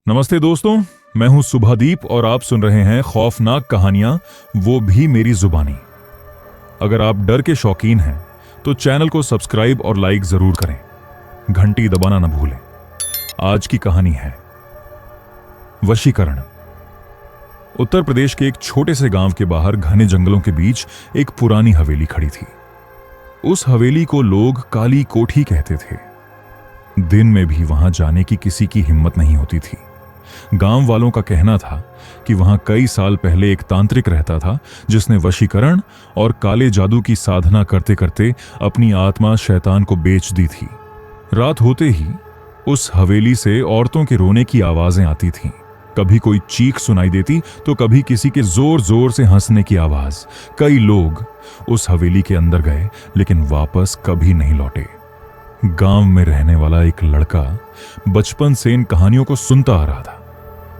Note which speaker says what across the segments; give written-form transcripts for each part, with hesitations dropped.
Speaker 1: नमस्ते दोस्तों, मैं हूं सुभादीप और आप सुन रहे हैं खौफनाक कहानियां, वो भी मेरी जुबानी। अगर आप डर के शौकीन हैं तो चैनल को सब्सक्राइब और लाइक जरूर करें, घंटी दबाना न भूलें। आज की कहानी है वशीकरण। उत्तर प्रदेश के एक छोटे से गांव के बाहर घने जंगलों के बीच एक पुरानी हवेली खड़ी थी। उस हवेली को लोग काली कोठी कहते थे। दिन में भी वहां जाने की किसी की हिम्मत नहीं होती थी। गांव वालों का कहना था कि वहां कई साल पहले एक तांत्रिक रहता था जिसने वशीकरण और काले जादू की साधना करते करते अपनी आत्मा शैतान को बेच दी थी। रात होते ही उस हवेली से औरतों के रोने की आवाजें आती थीं। कभी कोई चीख सुनाई देती तो कभी किसी के जोर जोर से हंसने की आवाज। कई लोग उस हवेली के अंदर गए लेकिन वापस कभी नहीं लौटे। गांव में रहने वाला एक लड़का बचपन से इन कहानियों को सुनता आ रहा था।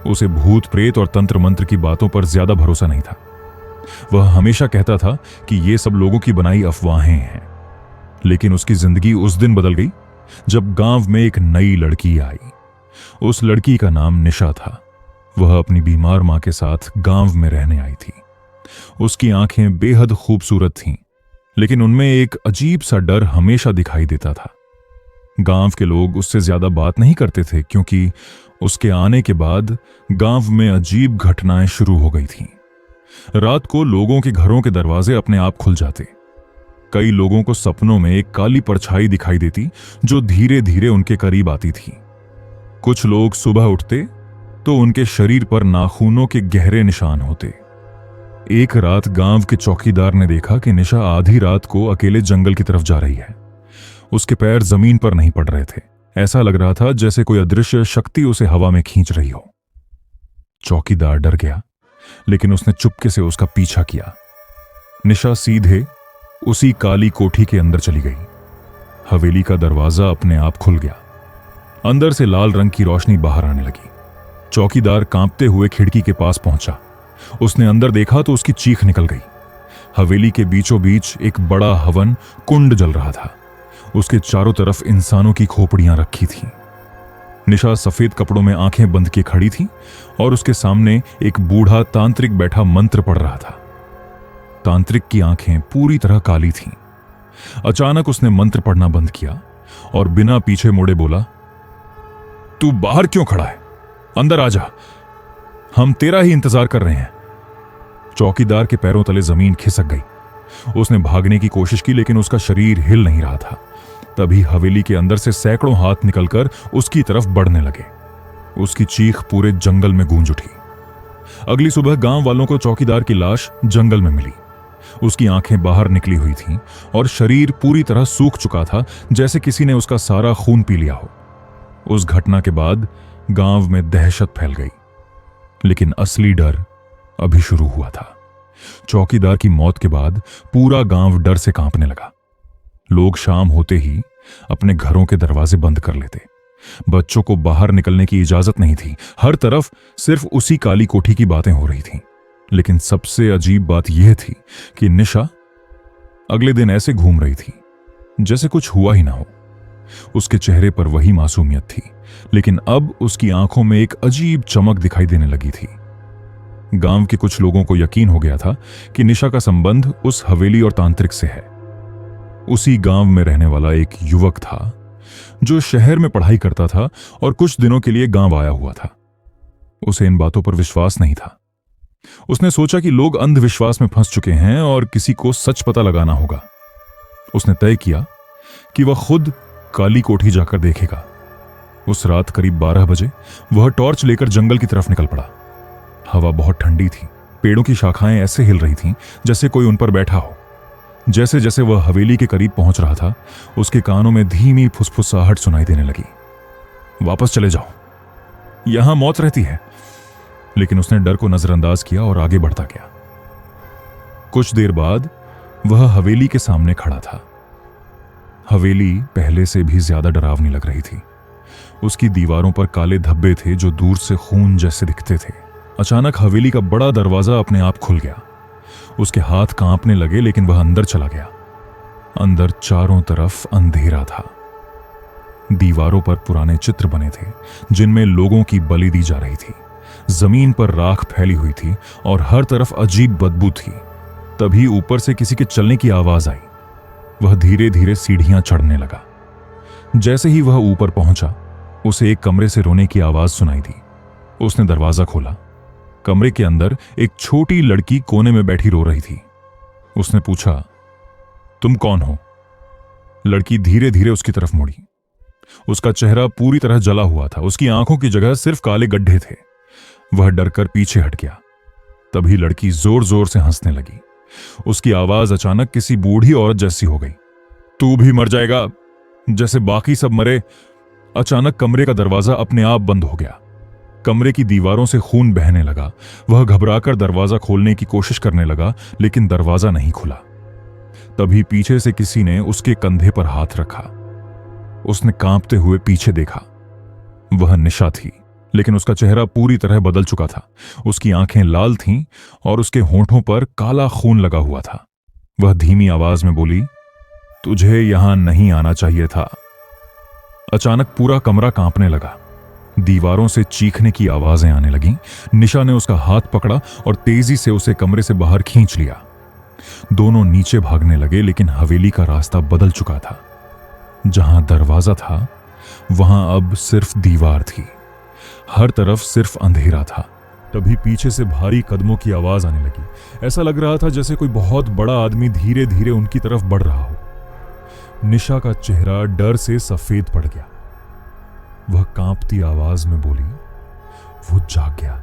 Speaker 1: उसे भूत प्रेत और तंत्र मंत्र की बातों पर ज्यादा भरोसा नहीं था। वह हमेशा कहता था कि ये सब लोगों की बनाई अफवाहें हैं। लेकिन उसकी जिंदगी उस दिन बदल गई जब गांव में एक नई लड़की आई। उस लड़की का नाम निशा था। वह अपनी बीमार मां के साथ गांव में रहने आई थी। उसकी आंखें बेहद खूबसूरत थीं, लेकिन उनमें एक अजीब सा डर हमेशा दिखाई देता था। गांव के लोग उससे ज्यादा बात नहीं करते थे क्योंकि उसके आने के बाद गांव में अजीब घटनाएं शुरू हो गई थीं। रात को लोगों के घरों के दरवाजे अपने आप खुल जाते। कई लोगों को सपनों में एक काली परछाई दिखाई देती जो धीरे धीरे उनके करीब आती थी। कुछ लोग सुबह उठते तो उनके शरीर पर नाखूनों के गहरे निशान होते। एक रात गांव के चौकीदार ने देखा कि निशा आधी रात को अकेले जंगल की तरफ जा रही है। उसके पैर जमीन पर नहीं पड़ रहे थे। ऐसा लग रहा था जैसे कोई अदृश्य शक्ति उसे हवा में खींच रही हो। चौकीदार डर गया, लेकिन उसने चुपके से उसका पीछा किया। निशा सीधे उसी काली कोठी के अंदर चली गई। हवेली का दरवाजा अपने आप खुल गया। अंदर से लाल रंग की रोशनी बाहर आने लगी। चौकीदार कांपते हुए खिड़की के पास पहुंचा। उसने अंदर देखा तो उसकी चीख निकल गई। हवेली के बीचों बीच एक बड़ा हवन कुंड जल रहा था। उसके चारों तरफ इंसानों की खोपड़ियां रखी थीं। निशा सफेद कपड़ों में आंखें बंद किए खड़ी थी और उसके सामने एक बूढ़ा तांत्रिक बैठा मंत्र पढ़ रहा था। तांत्रिक की आंखें पूरी तरह काली थीं। अचानक उसने मंत्र पढ़ना बंद किया और बिना पीछे मुड़े बोला, "तू बाहर क्यों खड़ा है? अंदर आ जा, हम तेरा ही इंतजार कर रहे हैं।" चौकीदार के पैरों तले जमीन खिसक गई। उसने भागने की कोशिश की लेकिन उसका शरीर हिल नहीं रहा था। तभी हवेली के अंदर से सैकड़ों हाथ निकलकर उसकी तरफ बढ़ने लगे। उसकी चीख पूरे जंगल में गूंज उठी। अगली सुबह गांव वालों को चौकीदार की लाश जंगल में मिली। उसकी आंखें बाहर निकली हुई थीं और शरीर पूरी तरह सूख चुका था, जैसे किसी ने उसका सारा खून पी लिया हो। उस घटना के बाद गांव में दहशत फैल गई, लेकिन असली डर अभी शुरू हुआ था। चौकीदार की मौत के बाद पूरा गांव डर से कांपने लगा। लोग शाम होते ही अपने घरों के दरवाजे बंद कर लेते। बच्चों को बाहर निकलने की इजाजत नहीं थी। हर तरफ सिर्फ उसी काली कोठी की बातें हो रही थीं। लेकिन सबसे अजीब बात यह थी कि निशा अगले दिन ऐसे घूम रही थी जैसे कुछ हुआ ही ना हो। उसके चेहरे पर वही मासूमियत थी, लेकिन अब उसकी आंखों में एक अजीब चमक दिखाई देने लगी थी। गांव के कुछ लोगों को यकीन हो गया था कि निशा का संबंध उस हवेली और तांत्रिक से है। उसी गांव में रहने वाला एक युवक था जो शहर में पढ़ाई करता था और कुछ दिनों के लिए गांव आया हुआ था। उसे इन बातों पर विश्वास नहीं था। उसने सोचा कि लोग अंधविश्वास में फंस चुके हैं और किसी को सच पता लगाना होगा। उसने तय किया कि वह खुद काली कोठी जाकर देखेगा। उस रात करीब 12 बजे वह टॉर्च लेकर जंगल की तरफ निकल पड़ा। हवा बहुत ठंडी थी। पेड़ों की शाखाएं ऐसे हिल रही थीं जैसे कोई उन पर बैठा हो। जैसे जैसे वह हवेली के करीब पहुंच रहा था, उसके कानों में धीमी फुसफुसाहट सुनाई देने लगी। "वापस चले जाओ, यहां मौत रहती है।" लेकिन उसने डर को नजरअंदाज किया और आगे बढ़ता गया। कुछ देर बाद वह हवेली के सामने खड़ा था। हवेली पहले से भी ज्यादा डरावनी लग रही थी। उसकी दीवारों पर काले धब्बे थे जो दूर से खून जैसे दिखते थे। अचानक हवेली का बड़ा दरवाजा अपने आप खुल गया। उसके हाथ कांपने लगे, लेकिन वह अंदर चला गया। अंदर चारों तरफ अंधेरा था। दीवारों पर पुराने चित्र बने थे जिनमें लोगों की बलि दी जा रही थी। जमीन पर राख फैली हुई थी और हर तरफ अजीब बदबू थी। तभी ऊपर से किसी के चलने की आवाज आई। वह धीरे धीरे सीढ़ियां चढ़ने लगा। जैसे ही वह ऊपर पहुंचा, उसे एक कमरे से रोने की आवाज सुनाई दी। उसने दरवाजा खोला। कमरे के अंदर एक छोटी लड़की कोने में बैठी रो रही थी। उसने पूछा, तुम कौन हो? लड़की धीरे धीरे उसकी तरफ मुड़ी। उसका चेहरा पूरी तरह जला हुआ था। उसकी आंखों की जगह सिर्फ काले गड्ढे थे। वह डरकर पीछे हट गया। तभी लड़की जोर जोर से हंसने लगी। उसकी आवाज अचानक किसी बूढ़ी औरत जैसी हो गई। तू भी मर जाएगा जैसे बाकी सब मरे। अचानक कमरे का दरवाजा अपने आप बंद हो गया। कमरे की दीवारों से खून बहने लगा। वह घबराकर दरवाजा खोलने की कोशिश करने लगा, लेकिन दरवाजा नहीं खुला। तभी पीछे से किसी ने उसके कंधे पर हाथ रखा। उसने कांपते हुए पीछे देखा। वह निशा थी, लेकिन उसका चेहरा पूरी तरह बदल चुका था। उसकी आंखें लाल थीं और उसके होंठों पर काला खून लगा हुआ था। वह धीमी आवाज में बोली, तुझे यहां नहीं आना चाहिए था। अचानक पूरा कमरा कांपने लगा। दीवारों से चीखने की आवाजें आने लगीं। निशा ने उसका हाथ पकड़ा और तेजी से उसे कमरे से बाहर खींच लिया। दोनों नीचे भागने लगे, लेकिन हवेली का रास्ता बदल चुका था। जहां दरवाजा था, वहां अब सिर्फ दीवार थी। हर तरफ सिर्फ अंधेरा था। तभी पीछे से भारी कदमों की आवाज आने लगी। ऐसा लग रहा था जैसे कोई बहुत बड़ा आदमी धीरे धीरे उनकी तरफ बढ़ रहा हो। निशा का चेहरा डर से सफेद पड़ गया। वह कांपती आवाज में बोली, वो जाग गया।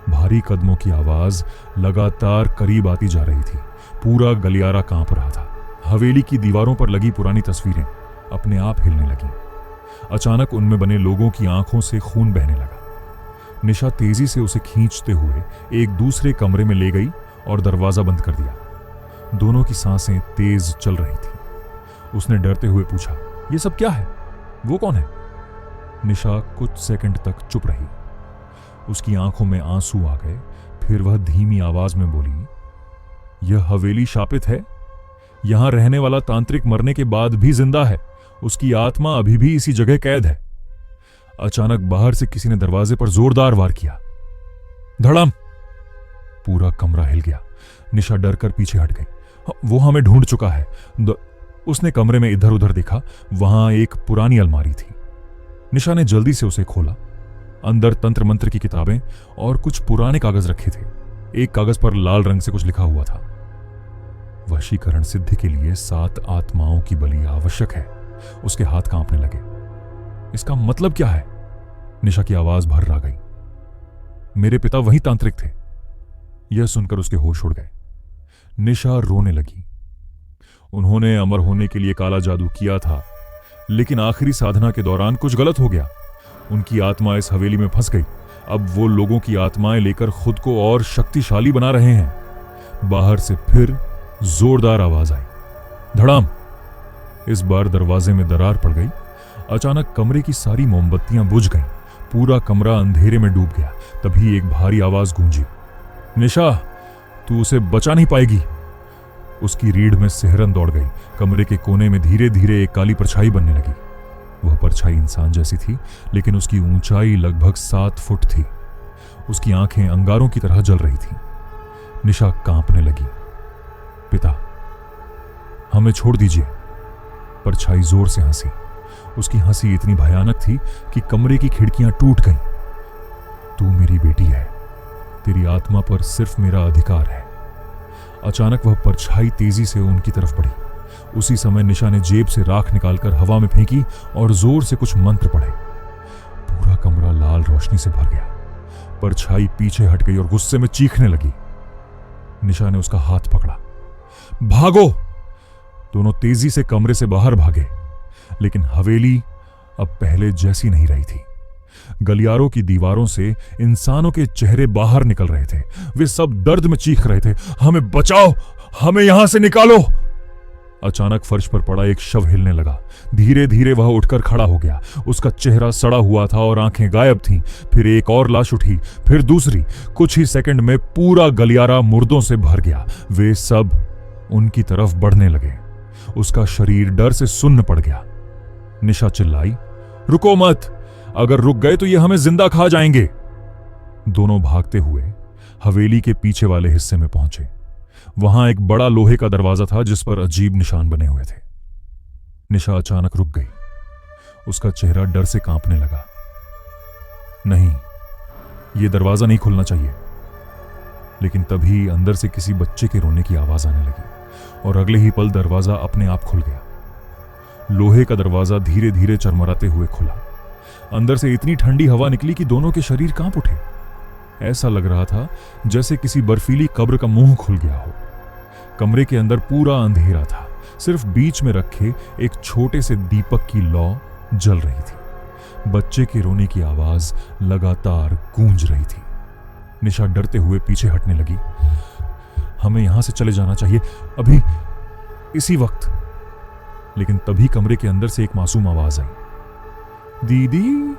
Speaker 1: भारी कदमों की आवाज लगातार करीब आती जा रही थी। पूरा गलियारा कांप रहा था। हवेली की दीवारों पर लगी पुरानी तस्वीरें अपने आप हिलने लगीं। अचानक उनमें बने लोगों की आंखों से खून बहने लगा। निशा तेजी से उसे खींचते हुए एक दूसरे कमरे में ले गई और दरवाजा बंद कर दिया। दोनों की सांसें तेज चल रही थी। उसने डरते हुए पूछा, यह सब क्या है? वो कौन है? निशा कुछ सेकंड तक चुप रही। उसकी आंखों में आंसू आ गए। फिर वह धीमी आवाज में बोली, यह हवेली शापित है। यहां रहने वाला तांत्रिक मरने के बाद भी जिंदा है। उसकी आत्मा अभी भी इसी जगह कैद है। अचानक बाहर से किसी ने दरवाजे पर जोरदार वार किया। धड़ाम! पूरा कमरा हिल गया। निशा डर कर पीछे हट गई। वो हमें ढूंढ चुका है। उसने कमरे में इधर उधर देखा। वहां एक पुरानी अलमारी थी। निशा ने जल्दी से उसे खोला। अंदर तंत्र मंत्र की किताबें और कुछ पुराने कागज रखे थे। एक कागज पर लाल रंग से कुछ लिखा हुआ था, वशीकरण सिद्धि के लिए 7 आत्माओं की बलि आवश्यक है। उसके हाथ कांपने लगे। इसका मतलब क्या है? निशा की आवाज भर आ गई। मेरे पिता वही तांत्रिक थे। यह सुनकर उसके होश उड़ गए। निशा रोने लगी। उन्होंने अमर होने के लिए काला जादू किया था, लेकिन आखिरी साधना के दौरान कुछ गलत हो गया। उनकी आत्मा इस हवेली में फंस गई। अब वो लोगों की आत्माएं लेकर खुद को और शक्तिशाली बना रहे हैं। बाहर से फिर जोरदार आवाज आई। धड़ाम! इस बार दरवाजे में दरार पड़ गई। अचानक कमरे की सारी मोमबत्तियां बुझ गईं। पूरा कमरा अंधेरे में डूब गया। तभी एक भारी आवाज गूंजी, निशा, तू उसे बचा नहीं पाएगी। उसकी रीढ़ में सिहरन दौड़ गई। कमरे के कोने में धीरे धीरे एक काली परछाई बनने लगी। वह परछाई इंसान जैसी थी, लेकिन उसकी ऊंचाई लगभग 7 फुट थी। उसकी आंखें अंगारों की तरह जल रही थीं। निशा कांपने लगी। पिता, हमें छोड़ दीजिए। परछाई जोर से हंसी। उसकी हंसी इतनी भयानक थी कि कमरे की खिड़कियां टूट गईं। तू मेरी बेटी है। तेरी आत्मा पर सिर्फ मेरा अधिकार है। अचानक वह परछाई तेजी से उनकी तरफ बढ़ी। उसी समय निशा ने जेब से राख निकालकर हवा में फेंकी और जोर से कुछ मंत्र पढ़े। पूरा कमरा लाल रोशनी से भर गया। परछाई पीछे हट गई और गुस्से में चीखने लगी। निशा ने उसका हाथ पकड़ा। भागो! दोनों तेजी से कमरे से बाहर भागे, लेकिन हवेली अब पहले जैसी नहीं रही थी। गलियारों की दीवारों से इंसानों के चेहरे बाहर निकल रहे थे। वे सब दर्द में चीख रहे थे, हमें बचाओ, हमें यहां से निकालो। अचानक फर्श पर पड़ा एक शव हिलने लगा। धीरे धीरे वह उठकर खड़ा हो गया। उसका चेहरा सड़ा हुआ था और आंखें गायब थीं। फिर एक और लाश उठी, फिर दूसरी। कुछ ही सेकंड में पूरा गलियारा मुर्दों से भर गया। वे सब उनकी तरफ बढ़ने लगे। उसका शरीर डर से सुन्न पड़ गया। निशा चिल्लाई। रुको मत, अगर रुक गए तो ये हमें जिंदा खा जाएंगे। दोनों भागते हुए हवेली के पीछे वाले हिस्से में पहुंचे। वहां एक बड़ा लोहे का दरवाजा था जिस पर अजीब निशान बने हुए थे। निशा अचानक रुक गई। उसका चेहरा डर से कांपने लगा। नहीं, यह दरवाजा नहीं खुलना चाहिए। लेकिन तभी अंदर से किसी बच्चे के रोने की आवाज आने लगी और अगले ही पल दरवाजा अपने आप खुल गया। लोहे का दरवाजा धीरे धीरे चरमराते हुए खुला। अंदर से इतनी ठंडी हवा निकली कि दोनों के शरीर कांप उठे। ऐसा लग रहा था जैसे किसी बर्फीली कब्र का मुंह खुल गया हो। कमरे के अंदर पूरा अंधेरा था। सिर्फ बीच में रखे एक छोटे से दीपक की लौ जल रही थी। बच्चे के रोने की आवाज लगातार गूंज रही थी। निशा डरते हुए पीछे हटने लगी। हमें यहां से चले जाना चाहिए, अभी, इसी वक्त। लेकिन तभी कमरे के अंदर से एक मासूम आवाज आई। दीदी,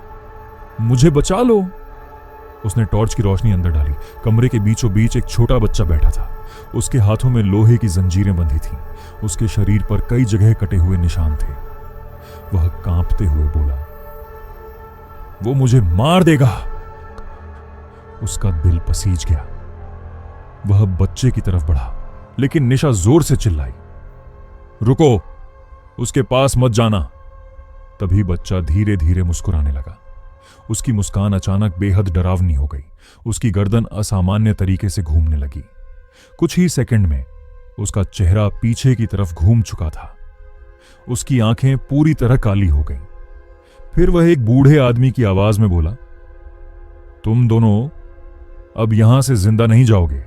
Speaker 1: मुझे बचा लो। उसने टॉर्च की रोशनी अंदर डाली। कमरे के बीचों बीच एक छोटा बच्चा बैठा था। उसके हाथों में लोहे की जंजीरें बंधी थीं। उसके शरीर पर कई जगह कटे हुए निशान थे। वह कांपते हुए बोला, वो मुझे मार देगा। उसका दिल पसीज गया। वह बच्चे की तरफ बढ़ा, लेकिन निशा जोर से चिल्लाई, रुको, उसके पास मत जाना। तभी बच्चा धीरे धीरे मुस्कुराने लगा। उसकी मुस्कान अचानक बेहद डरावनी हो गई। उसकी गर्दन असामान्य तरीके से घूमने लगी। कुछ ही सेकंड में उसका चेहरा पीछे की तरफ घूम चुका था। उसकी आंखें पूरी तरह काली हो गईं। फिर वह एक बूढ़े आदमी की आवाज में बोला, तुम दोनों अब यहां से जिंदा नहीं जाओगे।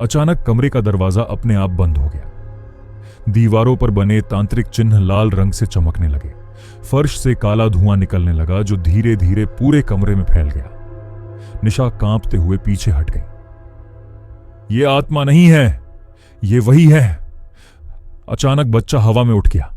Speaker 1: अचानक कमरे का दरवाजा अपने आप बंद हो गया। दीवारों पर बने तांत्रिक चिन्ह लाल रंग से चमकने लगे। फर्श से काला धुआं निकलने लगा जो धीरे धीरे पूरे कमरे में फैल गया। निशा कांपते हुए पीछे हट गई। यह आत्मा नहीं है, यह वही है। अचानक बच्चा हवा में उठ गया।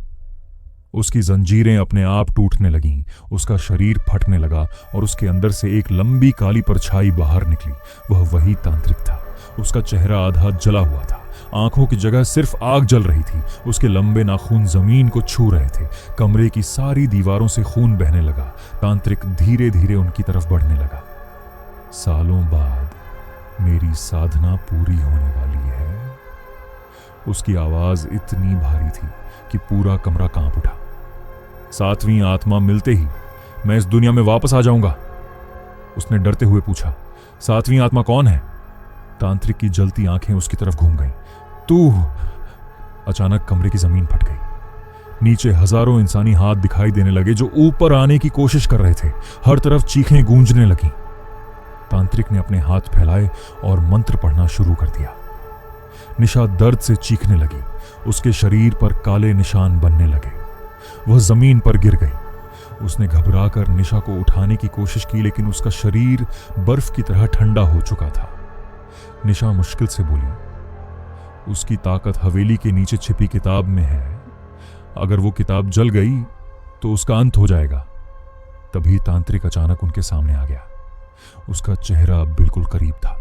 Speaker 1: उसकी जंजीरें अपने आप टूटने लगीं। उसका शरीर फटने लगा और उसके अंदर से एक लंबी काली परछाई बाहर निकली। वह वही तांत्रिक था। उसका चेहरा आधा जला हुआ था। आंखों की जगह सिर्फ आग जल रही थी। उसके लंबे नाखून जमीन को छू रहे थे। कमरे की सारी दीवारों से खून बहने लगा। तांत्रिक धीरे धीरे उनकी तरफ बढ़ने लगा। सालों बाद मेरी साधना पूरी होने वाली है। उसकी आवाज इतनी भारी थी कि पूरा कमरा कांप उठा। 7वीं आत्मा मिलते ही मैं इस दुनिया में वापस आ जाऊंगा। उसने डरते हुए पूछा, 7वीं आत्मा कौन है? तांत्रिक की जलती आंखें उसकी तरफ घूम गईं। तू। अचानक कमरे की जमीन फट गई। नीचे हजारों इंसानी हाथ दिखाई देने लगे जो ऊपर आने की कोशिश कर रहे थे। हर तरफ चीखें गूंजने लगीं। तांत्रिक ने अपने हाथ फैलाए और मंत्र पढ़ना शुरू कर दिया। निशा दर्द से चीखने लगी। उसके शरीर पर काले निशान बनने लगे। वह जमीन पर गिर गई। उसने घबराकर निशा को उठाने की कोशिश की, लेकिन उसका शरीर बर्फ की तरह ठंडा हो चुका था। निशा मुश्किल से बोली, उसकी ताकत हवेली के नीचे छिपी किताब में है। अगर वो किताब जल गई तो उसका अंत हो जाएगा। तभी तांत्रिक अचानक उनके सामने आ गया। उसका चेहरा बिल्कुल करीब था।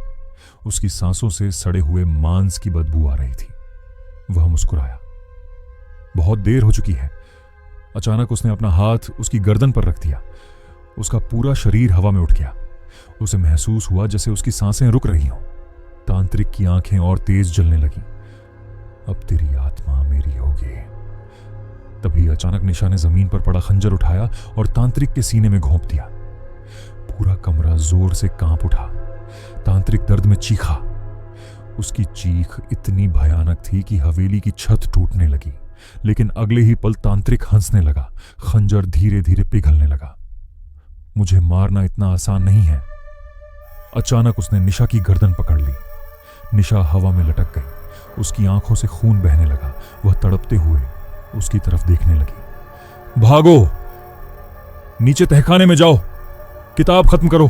Speaker 1: उसकी सांसों से सड़े हुए मांस की बदबू आ रही थी। वह मुस्कुराया। बहुत देर हो चुकी है। अचानक उसने अपना हाथ उसकी गर्दन पर रख दिया। उसका पूरा शरीर हवा में उठ गया। उसे महसूस हुआ जैसे उसकी सांसें रुक रही हों। तांत्रिक की आंखें और तेज जलने लगीं। अब तेरी आत्मा मेरी होगी। तभी अचानक निशा ने जमीन पर पड़ा खंजर उठाया और तांत्रिक के सीने में घोंप दिया। पूरा कमरा जोर से कांप उठा। तांत्रिक दर्द में चीखा। उसकी चीख इतनी भयानक थी कि हवेली की छत टूटने लगी। लेकिन अगले ही पल तांत्रिक हंसने लगा। खंजर धीरे धीरे पिघलने लगा। मुझे मारना इतना आसान नहीं है। अचानक उसने निशा की गर्दन पकड़ ली। निशा हवा में लटक गई। उसकी आंखों से खून बहने लगा। वह तड़पते हुए उसकी तरफ देखने लगी। भागो, नीचे तहखाने में जाओ, किताब खत्म करो।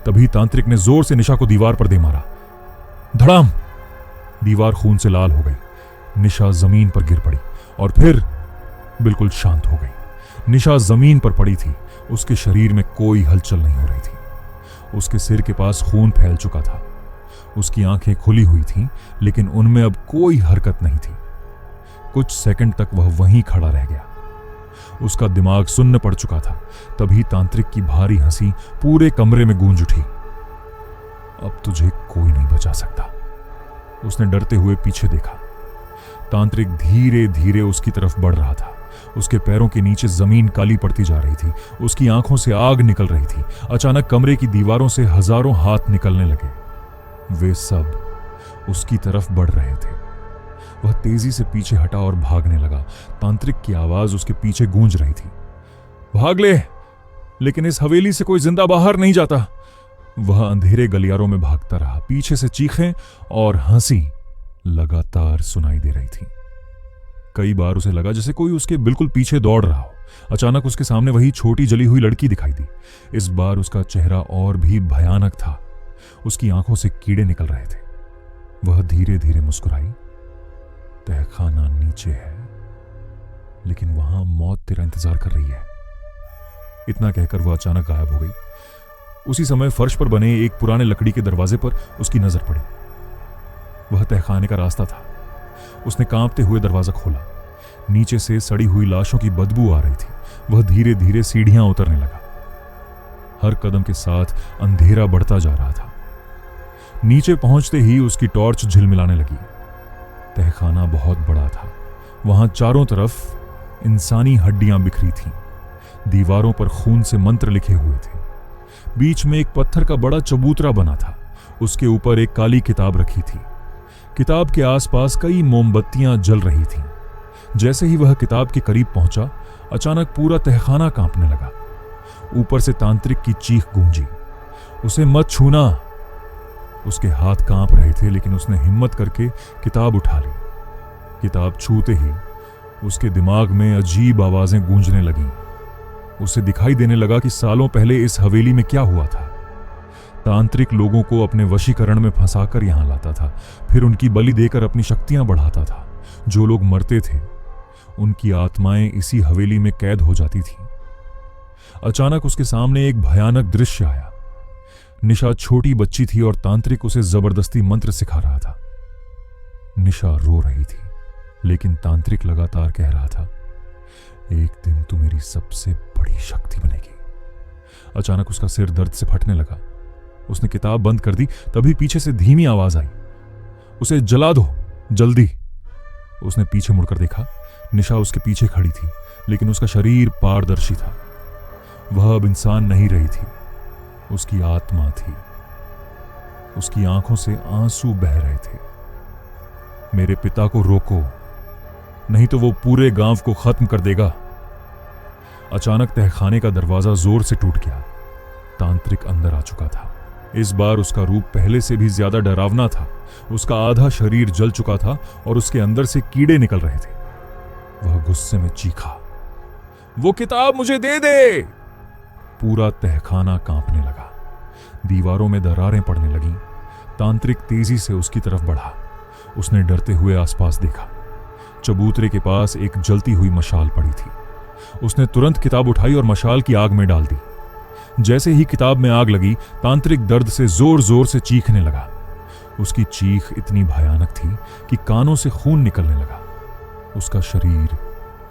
Speaker 1: तभी तांत्रिक ने जोर से निशा को दीवार पर दे मारा। धड़ाम! दीवार खून से लाल हो गई। निशा जमीन पर गिर पड़ी और फिर बिल्कुल शांत हो गई। निशा जमीन पर पड़ी थी। उसके शरीर में कोई हलचल नहीं हो रही थी। उसके सिर के पास खून फैल चुका था। उसकी आंखें खुली हुई थीं, लेकिन उनमें अब कोई हरकत नहीं थी। कुछ सेकंड तक वह वहीं खड़ा रह गया। उसका दिमाग सुन्न पड़ चुका था। तभी तांत्रिक की भारी हंसी पूरे कमरे में गूंज उठी। अब तुझे कोई नहीं बचा सकता। उसने डरते हुए पीछे देखा। तांत्रिक धीरे धीरे उसकी तरफ बढ़ रहा था। उसके पैरों के नीचे जमीन काली पड़ती जा रही थी। उसकी आंखों से आग निकल रही थी। अचानक कमरे की दीवारों से हजारों हाथ निकलने लगे। वे सब उसकी तरफ बढ़ रहे थे। वह तेजी से पीछे हटा और भागने लगा। तांत्रिक की आवाज उसके पीछे गूंज रही थी, भाग ले, लेकिन इस हवेली से कोई जिंदा बाहर नहीं जाता। वह अंधेरे गलियारों में भागता रहा। पीछे से चीखें और हंसी लगातार सुनाई दे रही थी। कई बार उसे लगा जैसे कोई उसके बिल्कुल पीछे दौड़ रहा हो। अचानक उसके सामने वही छोटी जली हुई लड़की दिखाई दी। इस बार उसका चेहरा और भी भयानक था। उसकी आंखों से कीड़े निकल रहे थे। वह धीरे धीरे मुस्कुराई। तहखाना नीचे है, लेकिन वहां मौत तेरा इंतजार कर रही है। इतना कहकर वह अचानक गायब हो गई। उसी समय फर्श पर बने एक पुराने लकड़ी के दरवाजे पर उसकी नजर पड़ी। वह तहखाने का रास्ता था। उसने कांपते हुए दरवाजा खोला। नीचे से सड़ी हुई लाशों की बदबू आ रही थी। वह धीरे धीरे सीढ़ियां उतरने लगा। हर कदम के साथ अंधेरा बढ़ता जा रहा था। नीचे पहुंचते ही उसकी टॉर्च झिलमिलाने लगी। तहखाना बहुत बड़ा था। वहां चारों तरफ इंसानी हड्डियां बिखरी थीं। दीवारों पर खून से मंत्र लिखे हुए थे। बीच में एक पत्थर का बड़ा चबूतरा बना था। उसके ऊपर एक काली किताब रखी थी। किताब के आसपास कई मोमबत्तियां जल रही थीं। जैसे ही वह किताब के करीब पहुंचा, अचानक पूरा तहखाना कांपने लगा। ऊपर से तांत्रिक की चीख गूंजी, उसे मत छूना। उसके हाथ कांप रहे थे, लेकिन उसने हिम्मत करके किताब उठा ली। किताब छूते ही उसके दिमाग में अजीब आवाजें गूंजने लगीं। उसे दिखाई देने लगा कि सालों पहले इस हवेली में क्या हुआ था। तांत्रिक लोगों को अपने वशीकरण में फंसाकर यहां लाता था, फिर उनकी बलि देकर अपनी शक्तियां बढ़ाता था। जो लोग मरते थे, उनकी आत्माएं इसी हवेली में कैद हो जाती थीं। अचानक उसके सामने एक भयानक दृश्य आया। निशा छोटी बच्ची थी और तांत्रिक उसे जबरदस्ती मंत्र सिखा रहा था। निशा रो रही थी, लेकिन तांत्रिक लगातार कह रहा था, एक दिन तू मेरी सबसे बड़ी शक्ति बनेगी। अचानक उसका सिर दर्द से फटने लगा। उसने किताब बंद कर दी। तभी पीछे से धीमी आवाज आई, उसे जला दो जल्दी। उसने पीछे मुड़कर देखा। निशा उसके पीछे खड़ी थी, लेकिन उसका शरीर पारदर्शी था। वह अब इंसान नहीं रही थी, उसकी आत्मा थी। उसकी आंखों से आंसू बह रहे थे। मेरे पिता को रोको, नहीं तो वो पूरे गांव को खत्म कर देगा। अचानक तहखाने का दरवाजा जोर से टूट गया। तांत्रिक अंदर आ चुका था। इस बार उसका रूप पहले से भी ज्यादा डरावना था। उसका आधा शरीर जल चुका था और उसके अंदर से कीड़े निकल रहे थे। वह गुस्से में चीखा, वो किताब मुझे दे दे। पूरा तहखाना कांपने लगा। दीवारों में दरारें पड़ने लगीं। तांत्रिक तेजी से उसकी तरफ बढ़ा। उसने डरते हुए आसपास देखा। चबूतरे के पास एक जलती हुई मशाल पड़ी थी। उसने तुरंत किताब उठाई और मशाल की आग में डाल दी। जैसे ही किताब में आग लगी, तांत्रिक दर्द से जोर जोर से चीखने लगा। उसकी चीख इतनी भयानक थी कि कानों से खून निकलने लगा। उसका शरीर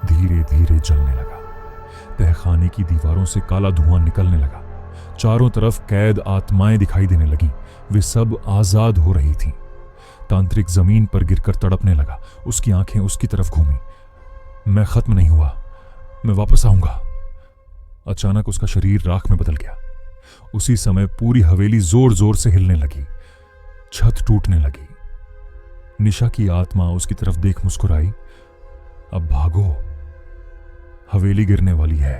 Speaker 1: धीरे धीरे जलने लगा। तहखाने की दीवारों से काला धुआं निकलने लगा। चारों तरफ कैद आत्माएं दिखाई देने लगीं। वे सब आजाद हो रही थीं। तांत्रिक जमीन पर गिरकर तड़पने लगा। उसकी आंखें उसकी तरफ घूमी। मैं खत्म नहीं हुआ, मैं वापस आऊंगा। अचानक उसका शरीर राख में बदल गया। उसी समय पूरी हवेली जोर जोर से हिलने लगी। छत टूटने लगी। निशा की आत्मा उसकी तरफ देख मुस्कुराई, अब भागो, हवेली गिरने वाली है।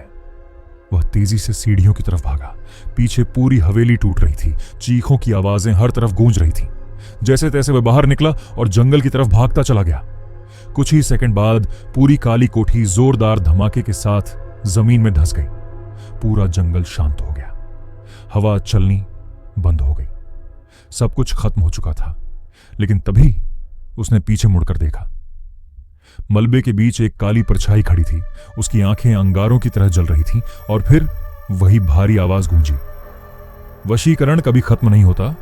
Speaker 1: वह तेजी से सीढ़ियों की तरफ भागा। पीछे पूरी हवेली टूट रही थी। चीखों की आवाजें हर तरफ गूंज रही थीं। जैसे तैसे वह बाहर निकला और जंगल की तरफ भागता चला गया। कुछ ही सेकंड बाद पूरी काली कोठी जोरदार धमाके के साथ जमीन में धंस गई। पूरा जंगल शांत हो गया। हवा चलनी बंद हो गई। सब कुछ खत्म हो चुका था। लेकिन तभी उसने पीछे मुड़कर देखा। मलबे के बीच एक काली परछाई खड़ी थी। उसकी आंखें अंगारों की तरह जल रही थीं और फिर वही भारी आवाज गूंजी, वशीकरण कभी खत्म नहीं होता।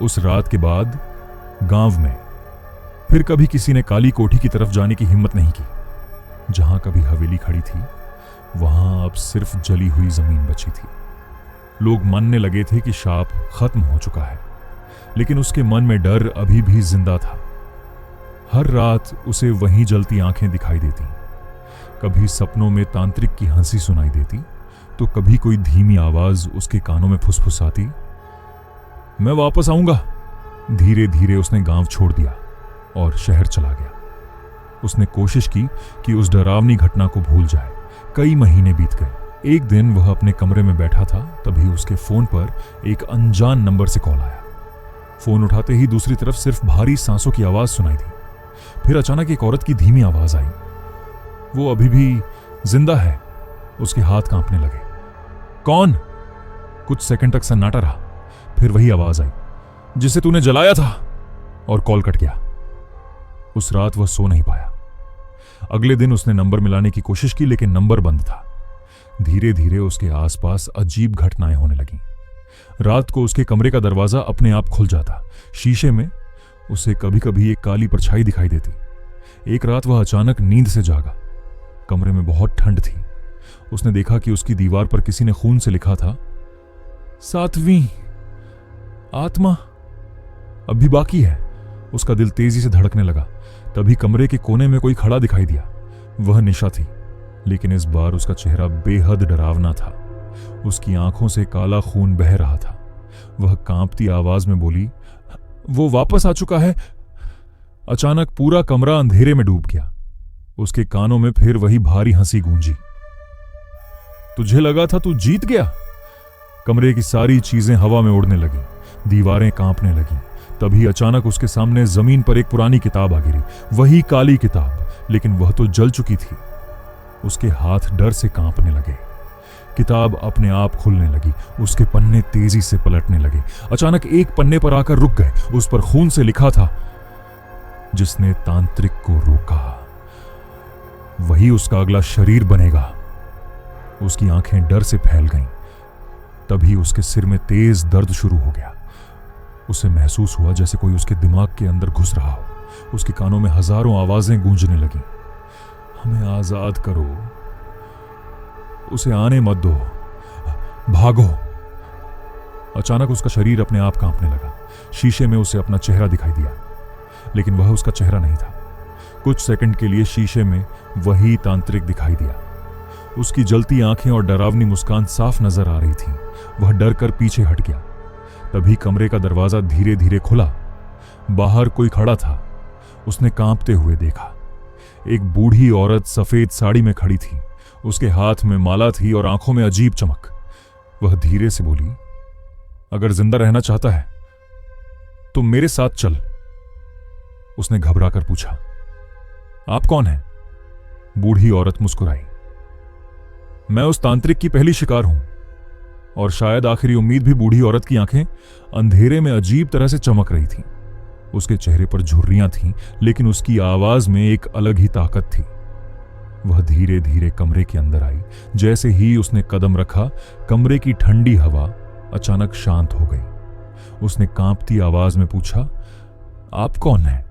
Speaker 1: उस रात के बाद गांव में फिर कभी किसी ने काली कोठी की तरफ जाने की हिम्मत नहीं की। जहां कभी हवेली खड़ी थी वहां अब सिर्फ जली हुई जमीन बची थी। लोग मानने लगे थे कि शाप खत्म हो चुका है, लेकिन उसके मन में डर अभी भी जिंदा था। हर रात उसे वहीं जलती आंखें दिखाई देती, कभी सपनों में तांत्रिक की हंसी सुनाई देती तो कभी कोई धीमी आवाज उसके कानों में फुसफुसाती, मैं वापस आऊंगा। धीरे धीरे उसने गांव छोड़ दिया और शहर चला गया। उसने कोशिश की कि उस डरावनी घटना को भूल जाए। कई महीने बीत गए। एक दिन वह अपने कमरे में बैठा था, तभी उसके फोन पर एक अनजान नंबर से कॉल आया। फोन उठाते ही दूसरी तरफ सिर्फ भारी सांसों की आवाज सुनाई दी। फिर अचानक एक औरत की धीमी आवाज आई, वो अभी भी जिंदा है। उसके हाथ कांपने लगे। कौन? कुछ सेकंड तक सन्नाटा रहा, फिर वही आवाज आई, जिसे तूने जलाया था, और कॉल कट गया। उस रात वह सो नहीं पाया। अगले दिन उसने नंबर मिलाने की कोशिश की, लेकिन नंबर बंद था। धीरे धीरे उसके आसपास अजीब घटनाएं होने लगीं। रात को उसके कमरे का दरवाजा अपने आप खुल जाता। शीशे में उसे कभी कभी एक काली परछाई दिखाई देती। एक रात वह अचानक नींद से जागा। कमरे में बहुत ठंड थी। उसने देखा कि उसकी दीवार पर किसी ने खून से लिखा था, 7वीं आत्मा अभी बाकी है। उसका दिल तेजी से धड़कने लगा। तभी कमरे के कोने में कोई खड़ा दिखाई दिया। वह निशा थी, लेकिन इस बार उसका चेहरा बेहद डरावना था। उसकी आंखों से काला खून बह रहा था। वह कांपती आवाज में बोली, वो वापस आ चुका है। अचानक पूरा कमरा अंधेरे में डूब गया। उसके कानों में फिर वही भारी हंसी गूंजी, तुझे लगा था तू जीत गया। कमरे की सारी चीजें हवा में उड़ने लगी, दीवारें कांपने लगी। तभी अचानक उसके सामने जमीन पर एक पुरानी किताब आ गिरी। वही काली किताब, लेकिन वह तो जल चुकी थी। उसके हाथ डर से कांपने लगे। किताब अपने आप खुलने लगी। उसके पन्ने तेजी से पलटने लगे। अचानक एक पन्ने पर आकर रुक गए। उस पर खून से लिखा था, जिसने तांत्रिक को रोका वही उसका अगला शरीर बनेगा। उसकी आंखें डर से फैल गईं। तभी उसके सिर में तेज दर्द शुरू हो गया। उसे महसूस हुआ जैसे कोई उसके दिमाग के अंदर घुस रहा हो। उसके कानों में हजारों आवाजें गूंजने लगीं, हमें आजाद करो, उसे आने मत दो, भागो। अचानक उसका शरीर अपने आप कांपने लगा। शीशे में उसे अपना चेहरा दिखाई दिया, लेकिन वह उसका चेहरा नहीं था। कुछ सेकंड के लिए शीशे में वही तांत्रिक दिखाई दिया। उसकी जलती आंखें और डरावनी मुस्कान साफ नजर आ रही थी। वह डर कर पीछे हट गया। तभी कमरे का दरवाजा धीरे धीरे खुला। बाहर कोई खड़ा था। उसने कांपते हुए देखा। एक बूढ़ी औरत सफेद साड़ी में खड़ी थी। उसके हाथ में माला थी और आंखों में अजीब चमक। वह धीरे से बोली, अगर जिंदा रहना चाहता है तो मेरे साथ चल। उसने घबराकर पूछा, आप कौन हैं? बूढ़ी औरत मुस्कुराई, मैं उस तांत्रिक की पहली शिकार हूं। और शायद आखिरी उम्मीद भी। बूढ़ी औरत की आंखें अंधेरे में अजीब तरह से चमक रही थीं। उसके चेहरे पर झुर्रियां थीं, लेकिन उसकी आवाज में एक अलग ही ताकत थी। वह धीरे धीरे कमरे के अंदर आई। जैसे ही उसने कदम रखा, कमरे की ठंडी हवा अचानक शांत हो गई। उसने कांपती आवाज में पूछा, आप कौन हैं?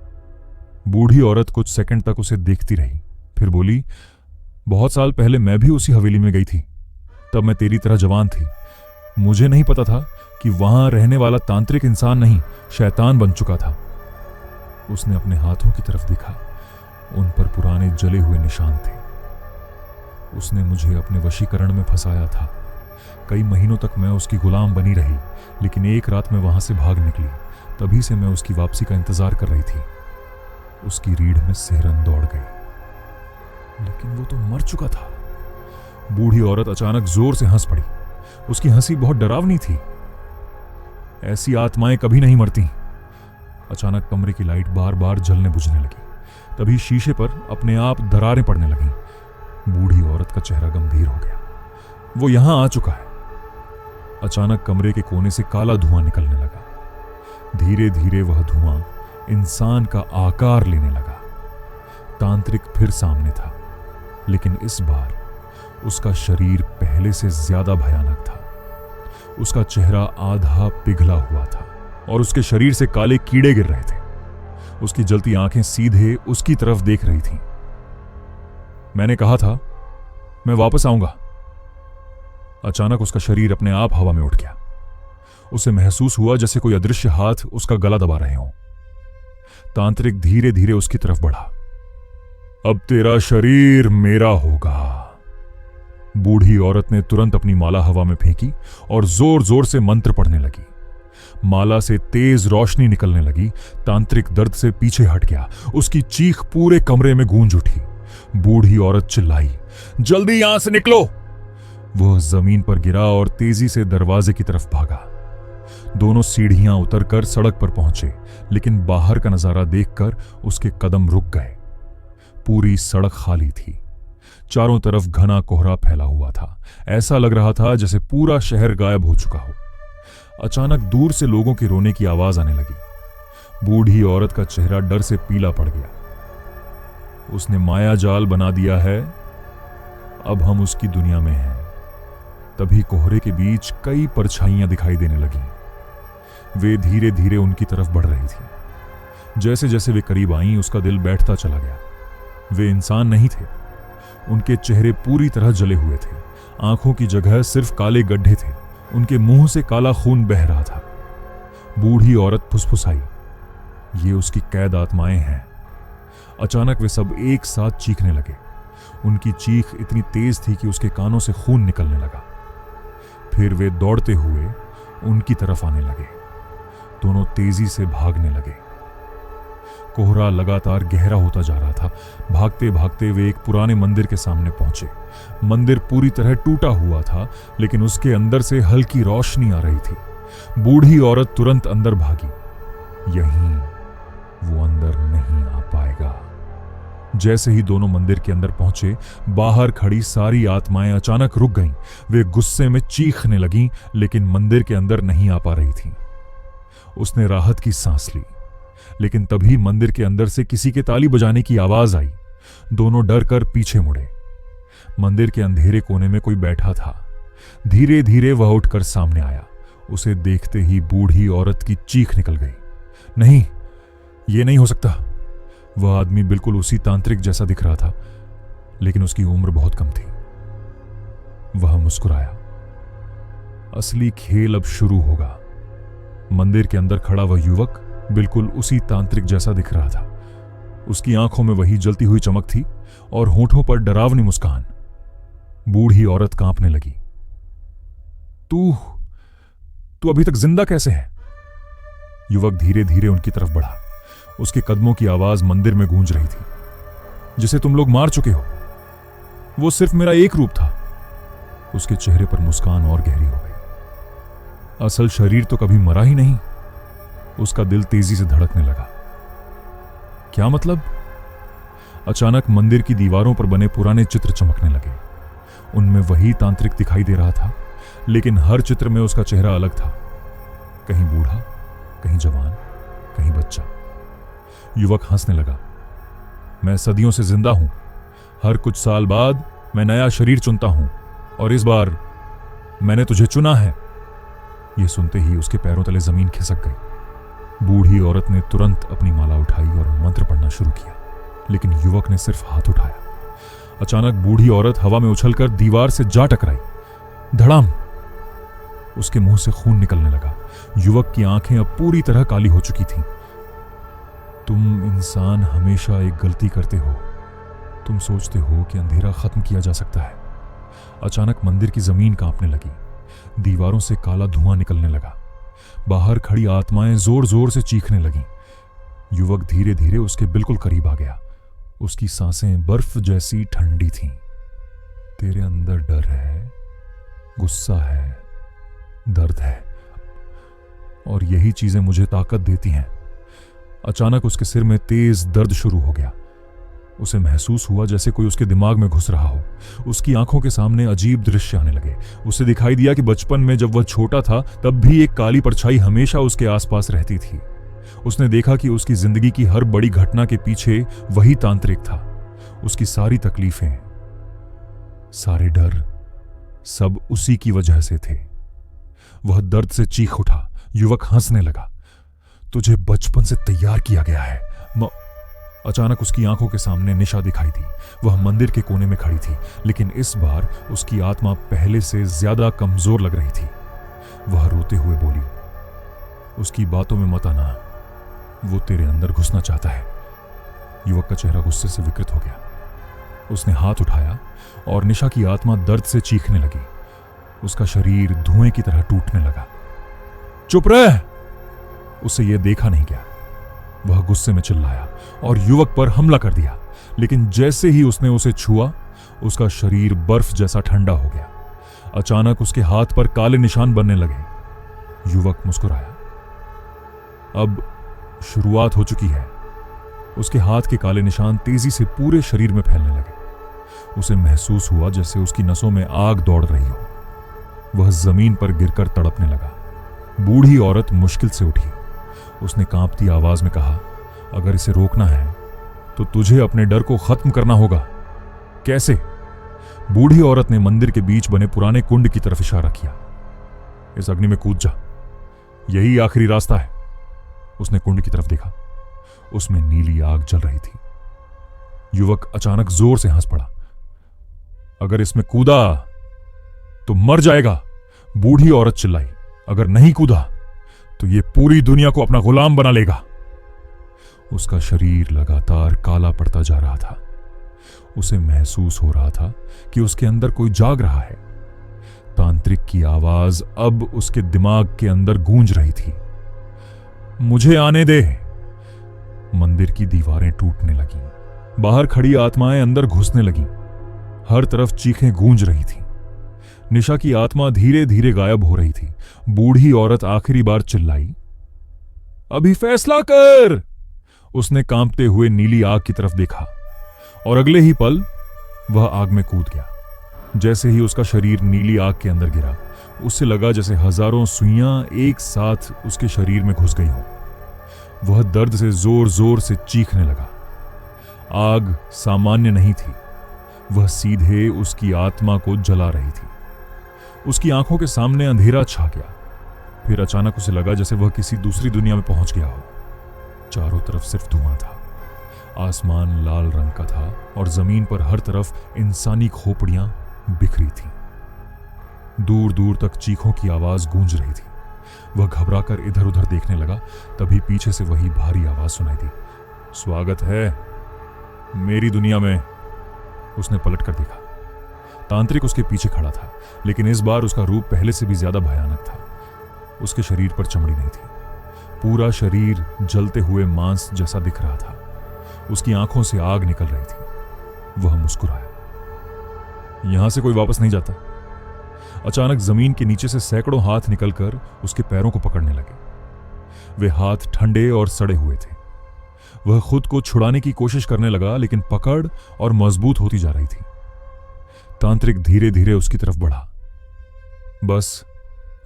Speaker 1: बूढ़ी औरत कुछ सेकंड तक उसे देखती रही, फिर बोली, बहुत साल पहले मैं भी उसी हवेली में गई थी। तब मैं तेरी तरह जवान थी। मुझे नहीं पता था कि वहां रहने वाला तांत्रिक इंसान नहीं, शैतान बन चुका था। उसने अपने हाथों की तरफ देखा। उन पर पुराने जले हुए निशान थे। उसने मुझे अपने वशीकरण में फंसाया था। कई महीनों तक मैं उसकी गुलाम बनी रही, लेकिन एक रात मैं वहां से भाग निकली। तभी से मैं उसकी वापसी का इंतजार कर रही थी। उसकी रीढ़ में सिहरन दौड़ गई, लेकिन वो तो मर चुका था। बूढ़ी औरत अचानक जोर से हंस पड़ी। उसकी हंसी बहुत डरावनी थी। ऐसी आत्माएं कभी नहीं मरती। अचानक कमरे की लाइट बार बार जलने बुझने लगी। तभी शीशे पर अपने आप दरारें पड़ने लगीं। बूढ़ी औरत का चेहरा गंभीर हो गया। वो यहां आ चुका है। अचानक कमरे के कोने से काला धुआं निकलने लगा। धीरे धीरे वह धुआं इंसान का आकार लेने लगा। तांत्रिक फिर सामने था, लेकिन इस बार उसका शरीर पहले से ज्यादा भयानक था। उसका चेहरा आधा पिघला हुआ था और उसके शरीर से काले कीड़े गिर रहे थे। उसकी जलती आंखें सीधे उसकी तरफ देख रही थीं। मैंने कहा था मैं वापस आऊंगा। अचानक उसका शरीर अपने आप हवा में उठ गया। उसे महसूस हुआ जैसे कोई अदृश्य हाथ उसका गला दबा रहे हों। तांत्रिक धीरे धीरे उसकी तरफ बढ़ा। अब तेरा शरीर मेरा होगा। बूढ़ी औरत ने तुरंत अपनी माला हवा में फेंकी और जोर जोर से मंत्र पढ़ने लगी। माला से तेज रोशनी निकलने लगी। तांत्रिक दर्द से पीछे हट गया। उसकी चीख पूरे कमरे में गूंज उठी। बूढ़ी औरत चिल्लाई, जल्दी यहां से निकलो। वह जमीन पर गिरा और तेजी से दरवाजे की तरफ भागा। दोनों सीढ़ियां उतरकर सड़क पर पहुंचे, लेकिन बाहर का नजारा देखकर उसके कदम रुक गए। पूरी सड़क खाली थी। चारों तरफ घना कोहरा फैला हुआ था। ऐसा लग रहा था जैसे पूरा शहर गायब हो चुका हो। अचानक दूर से लोगों के रोने की आवाज आने लगी। बूढ़ी औरत का चेहरा डर से पीला पड़ गया। उसने माया जाल बना दिया है। अब हम उसकी दुनिया में हैं। तभी कोहरे के बीच कई परछाइयां दिखाई देने लगीं। वे धीरे धीरे उनकी तरफ बढ़ रही थी। जैसे जैसे वे करीब आईं, उसका दिल बैठता चला गया। वे इंसान नहीं थे। उनके चेहरे पूरी तरह जले हुए थे। आंखों की जगह सिर्फ काले गड्ढे थे। उनके मुंह से काला खून बह रहा था। बूढ़ी औरत फुसफुसाई, ये उसकी कैद आत्माएं हैं। अचानक वे सब एक साथ चीखने लगे। उनकी चीख इतनी तेज थी कि उसके कानों से खून निकलने लगा। फिर वे दौड़ते हुए उनकी तरफ आने लगे। दोनों तेजी से भागने लगे। कोहरा लगातार गहरा होता जा रहा था। भागते भागते वे एक पुराने मंदिर के सामने पहुंचे। मंदिर पूरी तरह टूटा हुआ था, लेकिन उसके अंदर से हल्की रोशनी आ रही थी। बूढ़ी औरत तुरंत अंदर भागी। यहीं वो अंदर नहीं आ पाएगा। जैसे ही दोनों मंदिर के अंदर पहुंचे, बाहर खड़ी सारी आत्माएं अचानक रुक गईं। वे गुस्से में चीखने लगीं, लेकिन मंदिर के अंदर नहीं आ पा रही थीं। उसने राहत की सांस ली, लेकिन तभी मंदिर के अंदर से किसी के ताली बजाने की आवाज आई। दोनों डर कर पीछे मुड़े। मंदिर के अंधेरे कोने में कोई बैठा था। धीरे धीरे वह उठकर सामने आया। उसे देखते ही बूढ़ी औरत की चीख निकल गई। नहीं, यह नहीं हो सकता। वह आदमी बिल्कुल उसी तांत्रिक जैसा दिख रहा था, लेकिन उसकी उम्र बहुत कम थी। वह मुस्कुराया। असली खेल अब शुरू होगा। मंदिर के अंदर खड़ा वह युवक बिल्कुल उसी तांत्रिक जैसा दिख रहा था। उसकी आंखों में वही जलती हुई चमक थी और होठों पर डरावनी मुस्कान। बूढ़ी औरत कांपने लगी। तू अभी तक जिंदा कैसे है? युवक धीरे धीरे उनकी तरफ बढ़ा। उसके कदमों की आवाज मंदिर में गूंज रही थी। जिसे तुम लोग मार चुके हो, वो सिर्फ मेरा एक रूप था। उसके चेहरे पर मुस्कान और गहरी हो गई। असल शरीर तो कभी मरा ही नहीं। उसका दिल तेजी से धड़कने लगा। क्या मतलब? अचानक मंदिर की दीवारों पर बने पुराने चित्र चमकने लगे। उनमें वही तांत्रिक दिखाई दे रहा था, लेकिन हर चित्र में उसका चेहरा अलग था। कहीं बूढ़ा, कहीं जवान, कहीं बच्चा। युवक हंसने लगा। मैं सदियों से जिंदा हूं। हर कुछ साल बाद मैं नया शरीर चुनता हूं, और इस बार मैंने तुझे चुना है। यह सुनते ही उसके पैरों तले जमीन खिसक गई। बूढ़ी औरत ने तुरंत अपनी माला उठाई और मंत्र पढ़ना शुरू किया, लेकिन युवक ने सिर्फ हाथ उठाया। अचानक बूढ़ी औरत हवा में उछलकर दीवार से जा टकराई। धड़ाम! उसके मुंह से खून निकलने लगा। युवक की आंखें अब पूरी तरह काली हो चुकी थीं। तुम इंसान हमेशा एक गलती करते हो। तुम सोचते हो कि अंधेरा खत्म किया जा सकता है। अचानक मंदिर की जमीन कांपने लगी। दीवारों से काला धुआं निकलने लगा। बाहर खड़ी आत्माएं जोर जोर से चीखने लगीं। युवक धीरे धीरे उसके बिल्कुल करीब आ गया। उसकी सांसें बर्फ जैसी ठंडी थीं। तेरे अंदर डर है, गुस्सा है, दर्द है, और यही चीजें मुझे ताकत देती हैं। अचानक उसके सिर में तेज दर्द शुरू हो गया। उसे महसूस हुआ जैसे कोई उसके दिमाग में घुस रहा हो। उसकी आंखों के सामने अजीब दृश्य आने लगे। उसे दिखाई दिया कि बचपन में जब वह छोटा था, तब भी एक काली परछाई हमेशा उसके आसपास रहती थी। उसने देखा कि उसकी जिंदगी की हर बड़ी घटना के पीछे वही तांत्रिक था। उसकी सारी तकलीफें, सारे डर, सब उसी की वजह से थे। वह दर्द से चीख उठा। युवक हंसने लगा। तुझे बचपन से तैयार किया गया है। अचानक उसकी आंखों के सामने निशा दिखाई दी। वह मंदिर के कोने में खड़ी थी, लेकिन इस बार उसकी आत्मा पहले से ज्यादा कमजोर लग रही थी। वह रोते हुए बोली, उसकी बातों में मत आना, वो तेरे अंदर घुसना चाहता है। युवक का चेहरा गुस्से से विकृत हो गया। उसने हाथ उठाया और निशा की आत्मा दर्द से चीखने लगी। उसका शरीर धुएं की तरह टूटने लगा। चुप रह! उसे यह देखा नहीं गया। वह गुस्से में चिल्लाया और युवक पर हमला कर दिया, लेकिन जैसे ही उसने उसे छुआ, उसका शरीर बर्फ जैसा ठंडा हो गया। अचानक उसके हाथ पर काले निशान बनने लगे। युवक मुस्कुराया। अब शुरुआत हो चुकी है। उसके हाथ के काले निशान तेजी से पूरे शरीर में फैलने लगे। उसे महसूस हुआ जैसे उसकी नसों में आग दौड़ रही हो। वह जमीन पर गिरकर तड़पने लगा। बूढ़ी औरत मुश्किल से उठी। उसने कांपती आवाज में कहा, अगर इसे रोकना है तो तुझे अपने डर को खत्म करना होगा। कैसे? बूढ़ी औरत ने मंदिर के बीच बने पुराने कुंड की तरफ इशारा किया। इस अग्नि में कूद जा, यही आखिरी रास्ता है। उसने कुंड की तरफ देखा। उसमें नीली आग जल रही थी। युवक अचानक जोर से हंस पड़ा। अगर इसमें कूदा तो मर जाएगा, बूढ़ी औरत चिल्लाई। अगर नहीं कूदा तो यह पूरी दुनिया को अपना गुलाम बना लेगा। उसका शरीर लगातार काला पड़ता जा रहा था। उसे महसूस हो रहा था कि उसके अंदर कोई जाग रहा है। तांत्रिक की आवाज अब उसके दिमाग के अंदर गूंज रही थी, मुझे आने दे। मंदिर की दीवारें टूटने लगीं। बाहर खड़ी आत्माएं अंदर घुसने लगीं। हर तरफ चीखें गूंज रही थीं। निशा की आत्मा धीरे धीरे गायब हो रही थी। बूढ़ी औरत आखिरी बार चिल्लाई, अभी फैसला कर। उसने कांपते हुए नीली आग की तरफ देखा और अगले ही पल वह आग में कूद गया। जैसे ही उसका शरीर नीली आग के अंदर गिरा, उससे लगा जैसे हजारों सुइयां एक साथ उसके शरीर में घुस गई हों। वह दर्द से जोर जोर से चीखने लगा। आग सामान्य नहीं थी, वह सीधे उसकी आत्मा को जला रही थी। उसकी आंखों के सामने अंधेरा छा गया। फिर अचानक उसे लगा जैसे वह किसी दूसरी दुनिया में पहुंच गया हो। चारों तरफ सिर्फ धुआं था। आसमान लाल रंग का था और जमीन पर हर तरफ इंसानी खोपड़ियां बिखरी थीं। दूर दूर तक चीखों की आवाज गूंज रही थी। वह घबराकर इधर उधर देखने लगा। तभी पीछे से वही भारी आवाज सुनाई दी, स्वागत है मेरी दुनिया में। उसने पलट कर देखा। तांत्रिक उसके पीछे खड़ा था, लेकिन इस बार उसका रूप पहले से भी ज्यादा भयानक था। उसके शरीर पर चमड़ी नहीं थी। पूरा शरीर जलते हुए मांस जैसा दिख रहा था। उसकी आंखों से आग निकल रही थी। वह मुस्कुराया। यहां से कोई वापस नहीं जाता। अचानक जमीन के नीचे से सैकड़ों हाथ निकलकर उसके पैरों को पकड़ने लगे। वे हाथ ठंडे और सड़े हुए थे। वह खुद को छुड़ाने की कोशिश करने लगा, लेकिन पकड़ और मजबूत होती जा रही थी। तांत्रिक धीरे धीरे उसकी तरफ बढ़ा। बस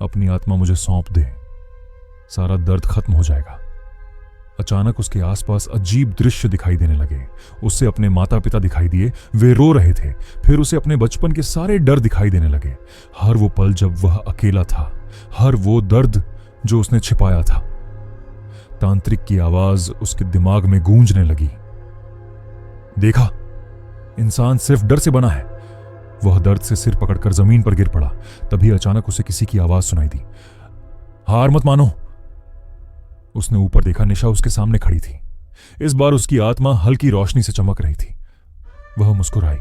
Speaker 1: अपनी आत्मा मुझे सौंप दे, सारा दर्द खत्म हो जाएगा। अचानक उसके आसपास अजीब दृश्य दिखाई देने लगे। उससे अपने माता पिता दिखाई दिए, वे रो रहे थे। फिर उसे अपने बचपन के सारे डर दिखाई देने लगे। हर वो पल जब वह अकेला था, हर वो दर्द जो उसने छिपाया था। तांत्रिक की आवाज उसके दिमाग में गूंजने लगी, देखा, इंसान सिर्फ डर से बना है। वह दर्द से सिर पकड़कर जमीन पर गिर पड़ा। तभी अचानक उसे किसी की आवाज सुनाई दी, हार मत मानो। उसने ऊपर देखा, निशा उसके सामने खड़ी थी। इस बार उसकी आत्मा हल्की रोशनी से चमक रही थी। वह मुस्कुराई।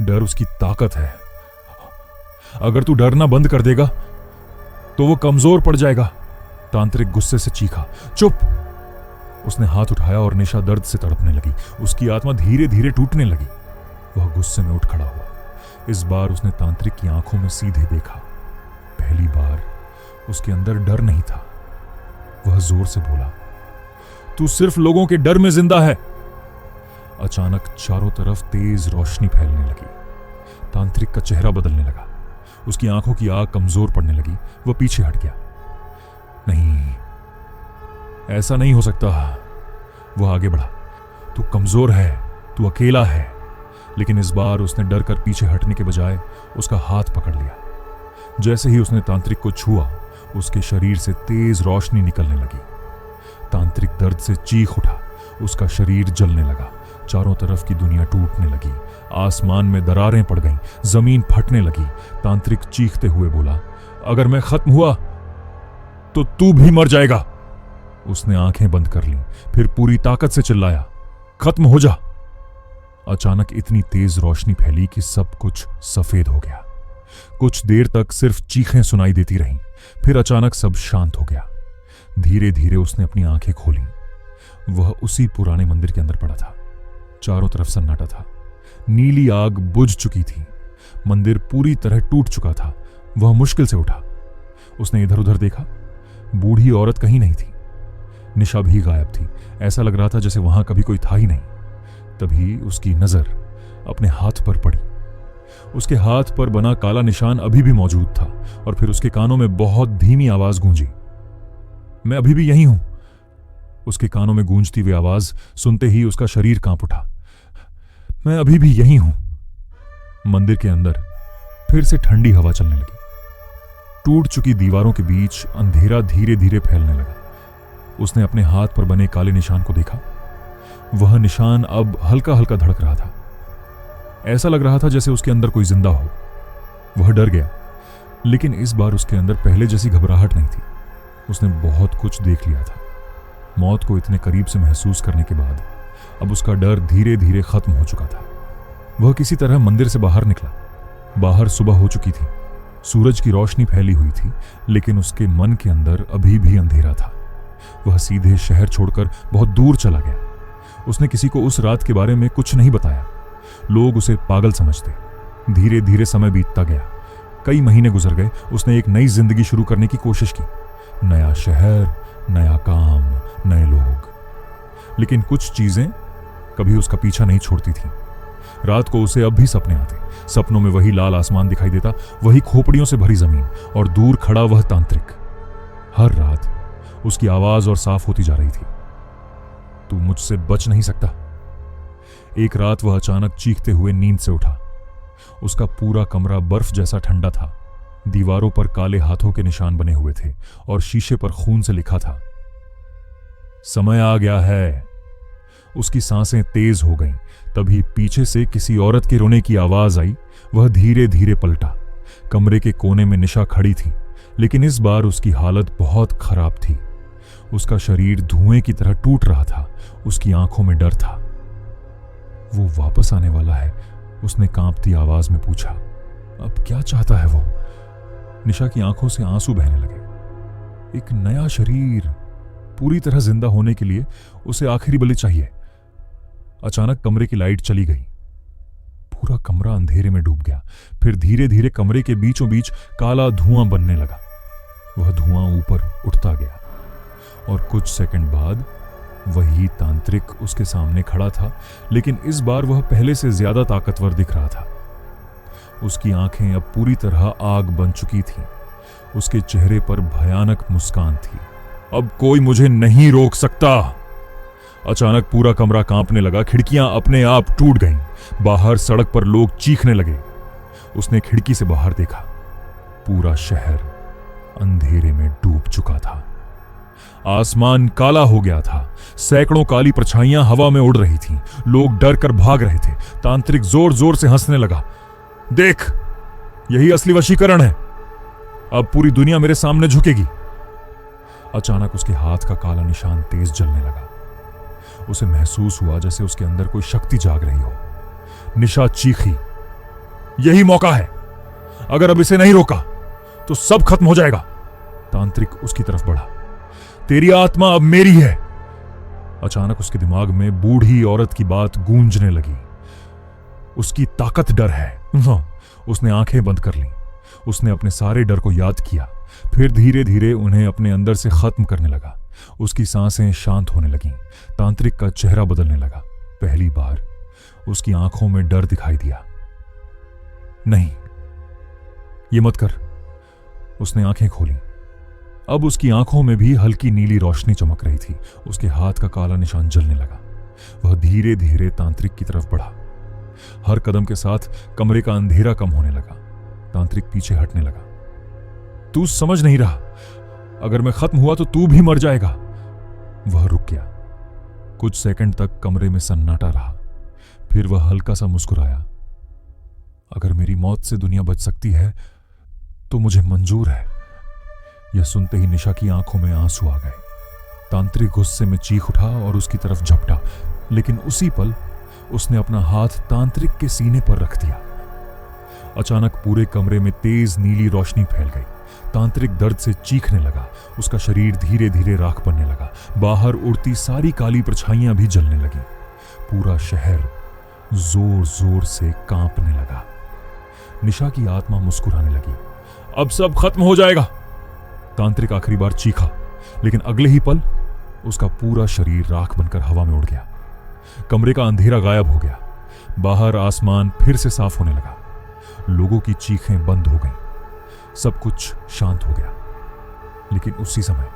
Speaker 1: डर उसकी ताकत है। अगर तू डरना बंद कर देगा तो वो कमजोर पड़ जाएगा। तांत्रिक गुस्से से चीखा, चुप। उसने हाथ उठाया और निशा दर्द से तड़पने लगी। उसकी आत्मा धीरे धीरे टूटने लगी। वह गुस्से में उठ खड़ा हुआ। इस बार उसने तांत्रिक की आंखों में सीधे देखा। पहली बार उसके अंदर डर नहीं था। वह जोर से बोला, तू सिर्फ लोगों के डर में जिंदा है। अचानक चारों तरफ तेज रोशनी फैलने लगी। तांत्रिक का चेहरा बदलने लगा। उसकी आंखों की आग कमजोर पड़ने लगी। वह पीछे हट गया। नहीं, ऐसा नहीं हो सकता। वह आगे बढ़ा। तू कमजोर है, तू अकेला है। लेकिन इस बार उसने डर कर पीछे हटने के बजाय उसका हाथ पकड़ लिया। जैसे ही उसने तांत्रिक को छुआ, उसके शरीर से तेज रोशनी निकलने लगी। तांत्रिक दर्द से चीख उठा उसका शरीर जलने लगा, चारों तरफ की दुनिया टूटने लगी, आसमान में दरारें पड़ गईं, जमीन फटने लगी। तांत्रिक चीखते हुए बोला, अगर मैं खत्म हुआ तो तू भी मर जाएगा। उसने आंखें बंद कर लीं, फिर पूरी ताकत से चिल्लाया, खत्म हो जा। अचानक इतनी तेज रोशनी फैली कि सब कुछ सफेद हो गया। कुछ देर तक सिर्फ चीखें सुनाई देती रहीं, फिर अचानक सब शांत हो गया। धीरे धीरे उसने अपनी आंखें खोली। वह उसी पुराने मंदिर के अंदर पड़ा था। चारों तरफ सन्नाटा था, नीली आग बुझ चुकी थी, मंदिर पूरी तरह टूट चुका था। वह मुश्किल से उठा। उसने इधर उधर देखा, बूढ़ी औरत कहीं नहीं थी, निशा भी गायब थी। ऐसा लग रहा था जैसे वहां कभी कोई था ही नहीं। तभी उसकी नजर अपने हाथ पर पड़ी। उसके हाथ पर बना काला निशान अभी भी मौजूद था, और फिर उसके कानों में बहुत धीमी आवाज गूंजी, मैं अभी भी यहीं हूं। उसके कानों में गूंजती हुई आवाज सुनते ही उसका शरीर कांप उठा, मैं अभी भी यहीं हूं। मंदिर के अंदर फिर से ठंडी हवा चलने लगी। टूट चुकी दीवारों के बीच अंधेरा धीरे धीरे फैलने लगा। उसने अपने हाथ पर बने काले निशान को देखा। वह निशान अब हल्का हल्का धड़क रहा था। ऐसा लग रहा था जैसे उसके अंदर कोई जिंदा हो। वह डर गया, लेकिन इस बार उसके अंदर पहले जैसी घबराहट नहीं थी। उसने बहुत कुछ देख लिया था। मौत को इतने करीब से महसूस करने के बाद अब उसका डर धीरे धीरे खत्म हो चुका था। वह किसी तरह मंदिर से बाहर निकला। बाहर सुबह हो चुकी थी, सूरज की रोशनी फैली हुई थी, लेकिन उसके मन के अंदर अभी भी अंधेरा था। वह सीधे शहर छोड़कर बहुत दूर चला गया। उसने किसी को उस रात के बारे में कुछ नहीं बताया। लोग उसे पागल समझते। धीरे धीरे समय बीतता गया। कई महीने गुजर गए। उसने एक नई जिंदगी शुरू करने की कोशिश की। नया शहर, नया काम, नए लोग, लेकिन कुछ चीजें कभी उसका पीछा नहीं छोड़ती थीं। रात को उसे अब भी सपने आते। सपनों में वही लाल आसमान दिखाई देता, वही खोपड़ियों से भरी जमीन, और दूर खड़ा वह तांत्रिक। हर रात उसकी आवाज और साफ होती जा रही थी, तू मुझसे बच नहीं सकता। एक रात वह अचानक चीखते हुए नींद से उठा। उसका पूरा कमरा बर्फ जैसा ठंडा था। दीवारों पर काले हाथों के निशान बने हुए थे, और शीशे पर खून से लिखा था, समय आ गया है। उसकी सांसें तेज हो गईं। तभी पीछे से किसी औरत के रोने की आवाज आई। वह धीरे धीरे पलटा। कमरे के कोने में निशा खड़ी थी, लेकिन इस बार उसकी हालत बहुत खराब थी। उसका शरीर धुएं की तरह टूट रहा था। उसकी आंखों में डर था। वो वापस आने वाला है? उसने कांपती आवाज में पूछा। अब क्या चाहता है वो? निशा की आंखों से आंसू बहने लगे। एक नया शरीर, पूरी तरह जिंदा होने के लिए उसे आखिरी बलि चाहिए। अचानक कमरे की लाइट चली गई। पूरा कमरा अंधेरे में डूब गया। फिर धीरे धीरे कमरे के बीचों बीच काला धुआं बनने लगा। वह धुआं ऊपर उठता गया, और कुछ सेकंड बाद वही तांत्रिक उसके सामने खड़ा था, लेकिन इस बार वह पहले से ज्यादा ताकतवर दिख रहा था। उसकी आंखें अब पूरी तरह आग बन चुकी थीं। उसके चेहरे पर भयानक मुस्कान थी। अब कोई मुझे नहीं रोक सकता। अचानक पूरा कमरा कांपने लगा। खिड़कियां अपने आप टूट गईं। बाहर सड़क पर लोग चीखने लगे। उसने खिड़की से बाहर देखा। पूरा शहर अंधेरे में डूब चुका था। आसमान काला हो गया था। सैकड़ों काली परछाइयां हवा में उड़ रही थीं। लोग डर कर भाग रहे थे। तांत्रिक जोर जोर से हंसने लगा। देख, यही असली वशीकरण है। अब पूरी दुनिया मेरे सामने झुकेगी। अचानक उसके हाथ का काला निशान तेज जलने लगा। उसे महसूस हुआ जैसे उसके अंदर कोई शक्ति जाग रही हो। निशा चीखी, यही मौका है। अगर अब इसे नहीं रोका तो सब खत्म हो जाएगा। तांत्रिक उसकी तरफ बढ़ा। तेरी आत्मा अब मेरी है। अचानक उसके दिमाग में बूढ़ी औरत की बात गूंजने लगी। उसकी ताकत डर है। उसने आंखें बंद कर लीं। उसने अपने सारे डर को याद किया, फिर धीरे धीरे उन्हें अपने अंदर से खत्म करने लगा। उसकी सांसें शांत होने लगीं। तांत्रिक का चेहरा बदलने लगा। पहली बार उसकी आंखों में डर दिखाई दिया। नहीं, ये मत कर। उसने आंखें खोली। अब उसकी आंखों में भी हल्की नीली रोशनी चमक रही थी। उसके हाथ का काला निशान जलने लगा। वह धीरे धीरे तांत्रिक की तरफ बढ़ा। हर कदम के साथ कमरे का अंधेरा कम होने लगा। तांत्रिक पीछे हटने लगा। तू समझ नहीं रहा, अगर मैं खत्म हुआ तो तू भी मर जाएगा। वह रुक गया। कुछ सेकंड तक कमरे में सन्नाटा रहा। फिर वह हल्का सा मुस्कुराया। अगर मेरी मौत से दुनिया बच सकती है तो मुझे मंजूर है। यह सुनते ही निशा की आंखों में आंसू आ गए। तांत्रिक गुस्से में चीख उठा और उसकी तरफ झपटा, लेकिन उसी पल उसने अपना हाथ तांत्रिक के सीने पर रख दिया। अचानक पूरे कमरे में तेज नीली रोशनी फैल गई। तांत्रिक दर्द से चीखने लगा। उसका शरीर धीरे धीरे राख बनने लगा। बाहर उड़ती सारी काली परछाइयां भी जलने लगी। पूरा शहर जोर जोर से कांपने लगा। निशा की आत्मा मुस्कुराने लगी। अब सब खत्म हो जाएगा, तांत्रिक आखिरी बार चीखा, लेकिन अगले ही पल उसका पूरा शरीर राख बनकर हवा में उड़ गया। कमरे का अंधेरा गायब हो गया। बाहर आसमान फिर से साफ होने लगा। लोगों की चीखें बंद हो गईं। सब कुछ शांत हो गया। लेकिन उसी समय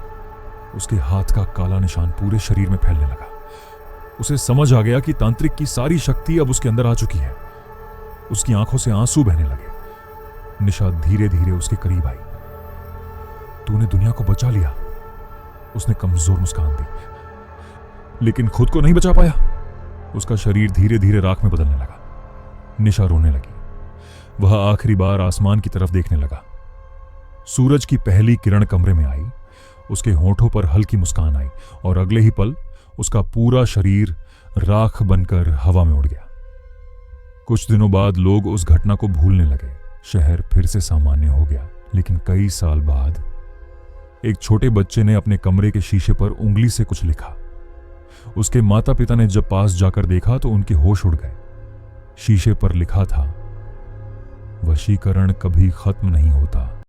Speaker 1: उसके हाथ का काला निशान पूरे शरीर में फैलने लगा। उसे समझ आ गया कि तांत्रिक की सारी शक्ति अब उसके अंदर आ चुकी है। उसकी आंखों से आंसू बहने लगे। निशा धीरे धीरे उसके करीब आई। तूने दुनिया को बचा लिया, उसने कमजोर मुस्कान दी, लेकिन खुद को नहीं बचा पाया। उसका शरीर धीरे धीरे राख में बदलने लगा। निशा रोने लगी। वह आखिरी बार आसमान की तरफ देखने लगा। सूरज की पहली किरण कमरे में आई। उसके होठों पर हल्की मुस्कान आई और अगले ही पल उसका पूरा शरीर राख बनकर हवा में उड़ गया। कुछ दिनों बाद लोग उस घटना को भूलने लगे। शहर फिर से सामान्य हो गया। लेकिन कई साल बाद एक छोटे बच्चे ने अपने कमरे के शीशे पर उंगली से कुछ लिखा। उसके माता पिता ने जब पास जाकर देखा तो उनके होश उड़ गए। शीशे पर लिखा था, वशीकरण कभी खत्म नहीं होता।